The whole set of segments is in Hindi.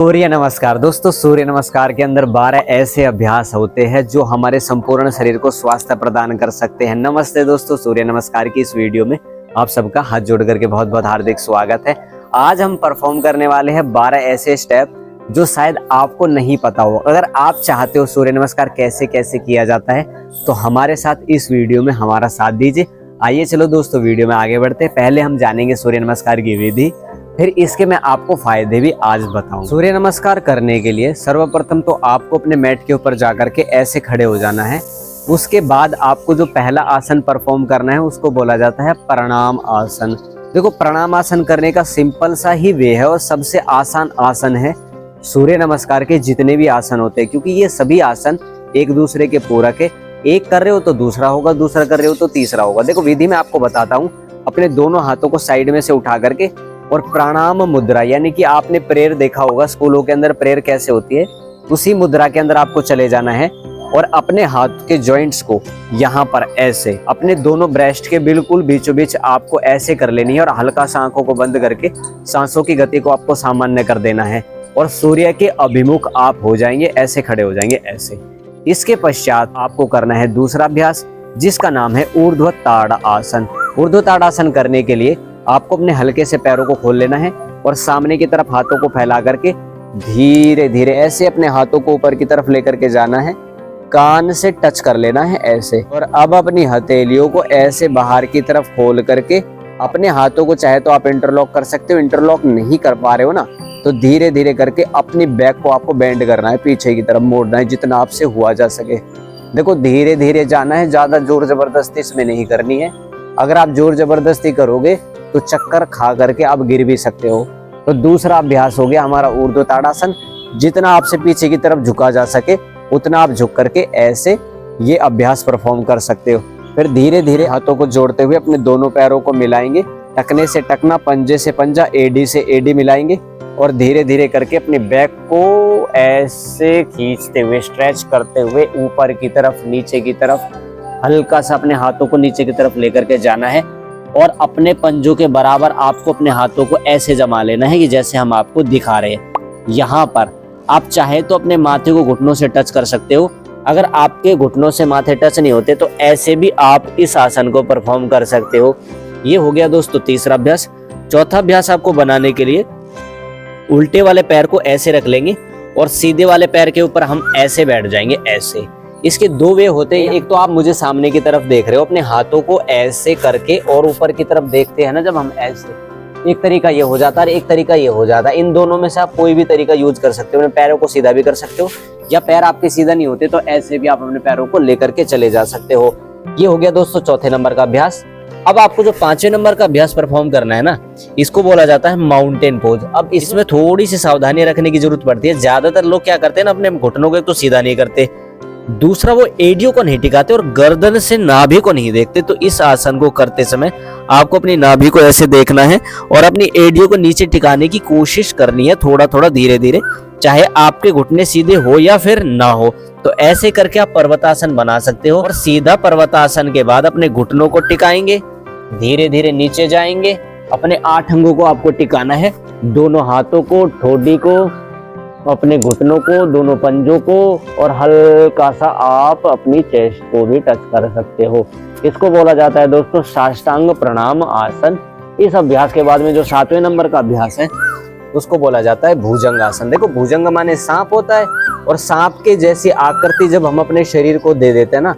सूर्य नमस्कार दोस्तों, सूर्य नमस्कार के अंदर 12 ऐसे अभ्यास होते हैं जो हमारे संपूर्ण शरीर को स्वास्थ्य प्रदान कर सकते हैं। नमस्ते दोस्तों, सूर्य नमस्कार की इस वीडियो में आप सबका हाथ जोड़ करके बहुत बहुत हार्दिक स्वागत है। आज हम परफॉर्म करने वाले हैं 12 ऐसे स्टेप जो शायद आपको नहीं पता हो। अगर आप चाहते हो सूर्य नमस्कार कैसे कैसे किया जाता है तो हमारे साथ इस वीडियो में हमारा साथ दीजिए। आइए चलो दोस्तों वीडियो में आगे बढ़ते हैं। पहले हम जानेंगे सूर्य नमस्कार की विधि, फिर इसके मैं आपको फायदे भी आज बताऊं। सूर्य नमस्कार करने के लिए सर्वप्रथम तो आपको अपने मैट के ऊपर जाकर के ऐसे खड़े हो जाना है। उसके बाद आपको जो पहला आसन परफॉर्म करना है उसको बोला जाता है प्रणाम आसन। देखो, प्रणाम आसन करने का सिंपल सा ही वे है और सबसे आसान आसन है सूर्य नमस्कार के जितने भी आसन होते हैं, क्योंकि ये सभी आसन एक दूसरे के पूरक है। एक कर रहे हो तो दूसरा होगा, दूसरा कर रहे हो तो तीसरा होगा। देखो विधि में आपको बताता हूँ। अपने दोनों हाथों को साइड में से उठा करके और प्रणाम मुद्रा, यानी कि आपने प्रेयर देखा होगा स्कूलों के अंदर प्रेयर कैसे होती है, उसी मुद्रा के अंदर आपको चले जाना है और अपने हाथ के जॉइंट्स को यहाँ पर ऐसे अपने दोनों ब्रेस्ट के बिल्कुल बीचों बीच आपको ऐसे कर लेनी है और हल्का सा आंखों को बंद करके सांसों की गति को आपको सामान्य कर देना है और सूर्य के अभिमुख आप हो जाएंगे, ऐसे खड़े हो जाएंगे ऐसे। इसके पश्चात आपको करना है दूसरा अभ्यास जिसका नाम है ऊर्ध्व ताड़ आसन। ऊर्ध्व ताड़ आसन करने के लिए आपको अपने हल्के से पैरों को खोल लेना है और सामने की तरफ हाथों को फैला करके धीरे धीरे ऐसे अपने हाथों को ऊपर की तरफ लेकर के जाना है, कान से टच कर लेना है ऐसे। और अब अपनी हथेलियों को ऐसे बाहर की तरफ खोल करके अपने हाथों को चाहे तो आप इंटरलॉक कर सकते हो। इंटरलॉक नहीं कर पा रहे हो ना तो धीरे धीरे करके अपनी बैक को आपको बेंड करना है, पीछे की तरफ मोड़ना है जितना आपसे हुआ जा सके। देखो धीरे धीरे जाना है, ज्यादा जोर जबरदस्ती इसमें नहीं करनी है। अगर आप जोर जबरदस्ती करोगे तो चक्कर खा करके आप गिर भी सकते हो। तो दूसरा अभ्यास हो गया हमारा ऊर्ध्व ताड़ासन। जितना आपसे पीछे की तरफ झुका जा सके उतना आप झुक करके ऐसे ये अभ्यास परफॉर्म कर सकते हो। फिर धीरे धीरे हाथों को जोड़ते हुए अपने दोनों पैरों को मिलाएंगे, टकने से टकना, पंजे से पंजा, एडी से एडी मिलाएंगे और धीरे धीरे करके अपने बैक को ऐसे खींचते हुए स्ट्रेच करते हुए ऊपर की तरफ नीचे की तरफ हल्का सा अपने हाथों को नीचे की तरफ लेकर के जाना है और अपने पंजों के बराबर आपको अपने हाथों को ऐसे जमा लेना है कि जैसे हम आपको दिखा रहे हैं। यहाँ पर आप चाहे तो अपने माथे को घुटनों से टच कर सकते हो। अगर आपके घुटनों से माथे टच नहीं होते तो ऐसे भी आप इस आसन को परफॉर्म कर सकते हो। ये हो गया दोस्तों तीसरा अभ्यास। चौथा अभ्यास आपको बनाने के लिए उल्टे वाले पैर को ऐसे रख लेंगे और सीधे वाले पैर के ऊपर हम ऐसे बैठ जाएंगे ऐसे। इसके दो वे होते हैं। एक तो आप मुझे सामने की तरफ देख रहे हो, अपने हाथों को ऐसे करके और ऊपर की तरफ देखते हैं ना जब हम ऐसे, एक तरीका ये हो जाता है, एक तरीका ये हो जाता है। इन दोनों में से आप कोई भी तरीका यूज कर सकते हो। अपने पैरों को सीधा भी कर सकते हो या पैर आपके सीधा नहीं होते तो ऐसे भी आप अपने पैरों को लेकर के चले जा सकते हो। ये हो गया दोस्तों चौथे नंबर का अभ्यास। अब आपको जो पांचवें नंबर का अभ्यास परफॉर्म करना है ना, इसको बोला जाता है माउंटेन पोज। अब इसमें थोड़ी सी सावधानी रखने की जरूरत पड़ती है। ज्यादातर लोग क्या करते हैं ना, अपने घुटनों को तो सीधा नहीं करते, दूसरा वो एडियो को नहीं टिकाते और गर्दन से नाभि को नहीं देखते। तो इस आसन को करते समय आपको अपनी नाभि को ऐसे देखना है और अपनी एडियो को नीचे टिकाने की कोशिश करनी है, थोड़ा थोड़ा धीरे धीरे, चाहे आपके घुटने सीधे हो या फिर ना हो। तो ऐसे करके आप पर्वतासन बना सकते हो। और सीधा पर्वतासन के बाद अपने घुटनों को टिकाएंगे, धीरे धीरे नीचे जाएंगे। अपने 8 अंगों को आपको टिकाना है, दोनों हाथों को, ठोडी को, अपने घुटनों को, दोनों पंजों को और हल्का सा आप अपनी चेस्ट को भी टच कर सकते हो। इसको बोला जाता है दोस्तों साष्टांग प्रणाम आसन। इस अभ्यास के बाद में जो 7वें नंबर का अभ्यास है उसको बोला जाता है भुजंग आसन। देखो भुजंग माने सांप होता है और सांप के जैसी आकृति जब हम अपने शरीर को दे देते हैं ना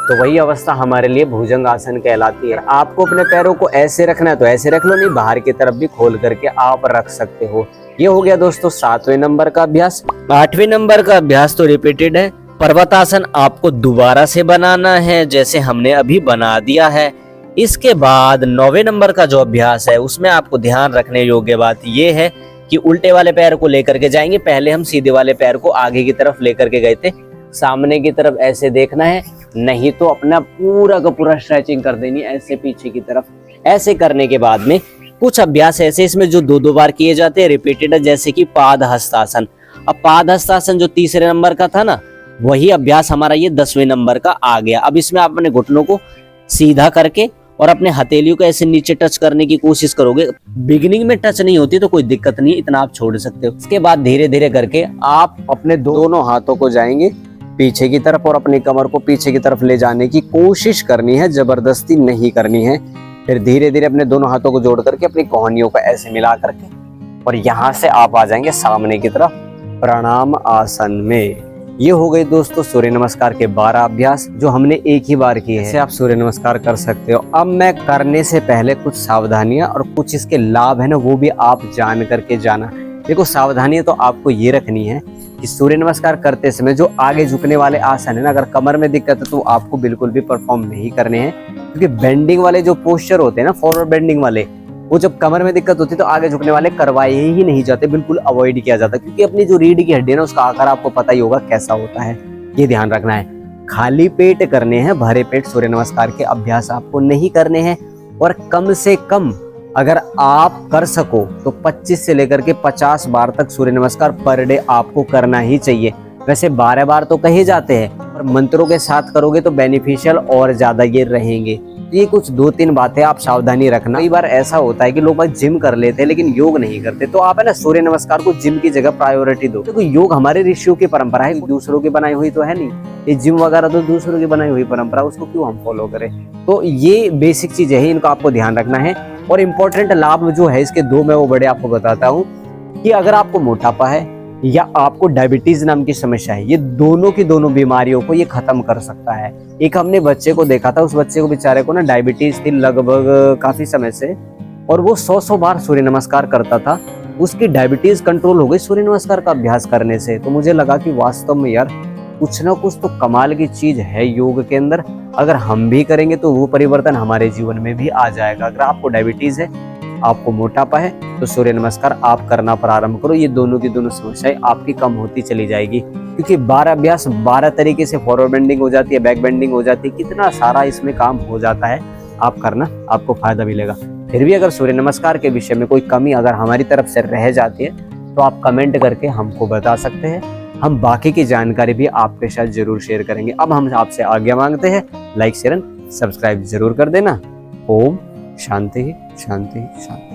तो वही अवस्था हमारे लिए भुजंग आसन कहलाती है। आपको अपने पैरों को ऐसे रखना है तो ऐसे रख लो, नहीं बाहर की तरफ भी खोल करके आप रख सकते हो। ये हो गया दोस्तों 7वें नंबर का अभ्यास। 8वें नंबर का अभ्यास तो रिपीटेड है। पर्वतासन आपको दोबारा से बनाना है जैसे हमने अभी बना दिया है। इसके बाद 9वें नंबर का जो अभ्यास है उसमें आपको ध्यान रखने योग्य बात ये है कि उल्टे वाले पैर को लेकर के जाएंगे। पहले हम सीधे वाले पैर को आगे की तरफ लेकर के गए थे, सामने की तरफ ऐसे देखना है, नहीं तो अपना पूरा का पूरा स्ट्रेचिंग कर देनी है ऐसे पीछे की तरफ। ऐसे करने के बाद में कुछ अभ्यास ऐसे इसमें जो 2-2 बार किए जाते हैं रिपीटेड है, जैसे कि पाद हस्तासन। अब पाद हस्तासन जो तीसरे नंबर का था ना, वही अभ्यास हमारा ये 10वें नंबर का आ गया। अब इसमें आप अपने घुटनों को सीधा करके और अपने हथेलियों को ऐसे नीचे टच करने की कोशिश करोगे। बिगिनिंग में टच नहीं होती तो कोई दिक्कत नहीं, इतना आप छोड़ सकते हो। इसके बाद धीरे धीरे करके आप अपने दोनों हाथों को जाएंगे पीछे की तरफ और अपनी कमर को पीछे की तरफ ले जाने की कोशिश करनी है, जबरदस्ती नहीं करनी है। फिर धीरे धीरे अपने दोनों हाथों को जोड़ करके अपनी कोहनियों को ऐसे मिला करके और यहाँ से आप आ जाएंगे सामने की तरफ प्रणाम आसन में। ये हो गई दोस्तों सूर्य नमस्कार के 12 अभ्यास जो हमने एक ही बार किए हैं। ऐसे आप सूर्य नमस्कार कर सकते हो। अब मैं करने से पहले कुछ सावधानियां और कुछ इसके लाभ है ना, वो भी आप जान करके जाना। देखो सावधानियां तो आपको ये रखनी है कि सूर्य नमस्कार करते समय जो आगे झुकने वाले आसन है ना, अगर कमर में दिक्कत है तो आपको बिल्कुल भी परफॉर्म नहीं करने हैं, क्योंकि बेंडिंग वाले जो पोस्चर होते हैं ना, फॉरवर्ड बेंडिंग वाले, वो जब कमर में दिक्कत होती है तो आगे झुकने वाले करवाए ही नहीं जाते, बिल्कुल अवॉइड किया जाता है। क्योंकि अपनी जो रीढ़ की हड्डी है ना, उसका आकार आपको पता ही होगा कैसा होता है, ये ध्यान रखना है। खाली पेट करने हैं, भरे पेट सूर्य नमस्कार के अभ्यास आपको नहीं करने हैं। और कम से कम अगर आप कर सको तो 25 से लेकर के 50 बार तक सूर्य नमस्कार पर डे आपको करना ही चाहिए। वैसे 12 बार तो कहे जाते हैं, और मंत्रों के साथ करोगे तो बेनिफिशियल और ज्यादा ये रहेंगे। ये कुछ 2-3 बातें आप सावधानी रखना। कई बार ऐसा होता है कि लोग जिम कर लेते हैं लेकिन योग नहीं करते, तो आप है ना सूर्य नमस्कार को जिम की जगह प्रायोरिटी दो। देखो योग हमारे ऋषियों की परंपरा है, दूसरों की बनाई हुई तो है नहीं। ये जिम वगैरह तो दूसरों की बनाई हुई परंपरा, उसको क्यों हम फॉलो करें। तो ये बेसिक चीजें हैं, इनको आपको ध्यान रखना है। और इम्पोर्टेंट लाभ जो है इसके 2 मैं वो बड़े आपको बताता हूँ कि अगर आपको मोटापा है या आपको डायबिटीज नाम की समस्या है, ये दोनों की दोनों बीमारियों को ये खत्म कर सकता है। एक हमने बच्चे को देखा था, उस बच्चे को बेचारे को ना डायबिटीज थी लगभग काफी समय से, और वो 100 बार सूर्य नमस्कार करता था, उसकी डायबिटीज कंट्रोल हो गई सूर्य नमस्कार का अभ्यास करने से। तो मुझे लगा कि वास्तव में यार कुछ ना कुछ तो कमाल की चीज है योग के अंदर। अगर हम भी करेंगे तो वो परिवर्तन हमारे जीवन में भी आ जाएगा। अगर आपको डायबिटीज है, आपको मोटापा है, तो सूर्य नमस्कार आप करना प्रारंभ करो। ये दोनों की दोनों समस्याएं आपकी कम होती चली जाएगी, क्योंकि 12 अभ्यास 12 तरीके से फॉरवर्ड बेंडिंग हो जाती है, बैक बेंडिंग हो जाती है, कितना सारा इसमें काम हो जाता है। आप करना, आपको फायदा मिलेगा। फिर भी अगर सूर्य नमस्कार के विषय में कोई कमी अगर हमारी तरफ से रह जाती है तो आप कमेंट करके हमको बता सकते हैं। हम बाकी की जानकारी भी आपके साथ जरूर शेयर करेंगे। अब हम आपसे आज्ञा मांगते हैं, लाइक शेयर सब्सक्राइब जरूर कर देना। ओम शांति शांति शांति।